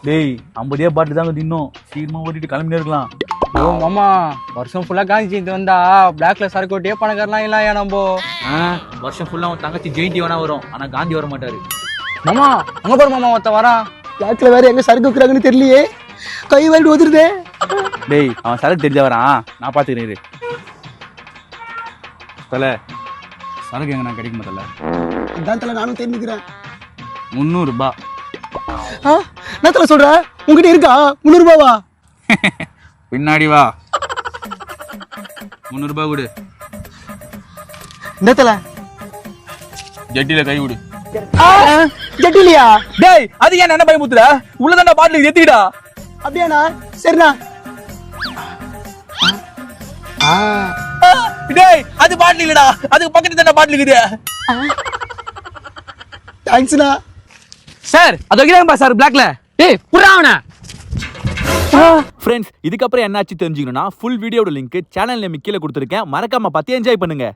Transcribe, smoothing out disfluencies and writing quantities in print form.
டேய் 50 பாட்டில் தாங்க தின்னும். சீக்கிரமா ஓட்டிட்டு கிளம்பினே இருக்கலாம். ஓ மாமா வருஷம் ஃபுல்லா காந்தி ஜெயந்தி வந்தா பிளாக்ல சரக்கு ஓட்டியே பணக்காரலாம் இல்லையா நம்ம? வருஷம் ஃபுல்லா அவன் தங்கச்சி ஜெயந்தி வேணா வரும், ஆனா காந்தி வர மாட்டாரு. மாமா அங்க பாரு மாமா ஒருத்த வரா. பிளாக்ல வேற எங்க சரக்கு வைக்கிறாங்கன்னு தெரியலையே, கை வாரிட்டு வந்துருதே. டேய் அவன் சரக்கு தெரிஞ்ச வரான், நான் பாத்துக்கிறேன். தல சரக்கு எங்க நான் கிடைக்குமா தல? அதான் தல நானும் தெரிஞ்சுக்கிறேன். 300 ரூபாய். என்ன தல சொல்ற? உங்ககிட்ட இருக்கா 300 ரூபாவா? பின்னாடி வா. 300 ரூபாய் கொடு. என்ன தல? ஜட்டில கை விடு. ஜட்டிலியா? டேய் அது ஏன் என்ன பயமுத்துற? உள்ளதாண்டா பாட்டில் ஏத்திடா. அப்படியாண்ணா? சரிண்ணா. டேய் அது பாட்டில் இல்லடா, அதுக்கு பக்கத்துல தான பாட்டில் இருக்குது. தேங்க்ஸ்ண்ணா. சார் அது வைக்கிறாங்க சார் பிளாக்ல. டேய் புறா அவன. ஃப்ரெண்ட்ஸ் இதுக்கப்புறம் என்னாச்சு தெரிஞ்சுக்கணும்னா ஃபுல் வீடியோட லிங்க் சேனல் நேம் கீழே கொடுத்துருக்கேன், மறக்காம பார்த்து என்ஜாய் பண்ணுங்க.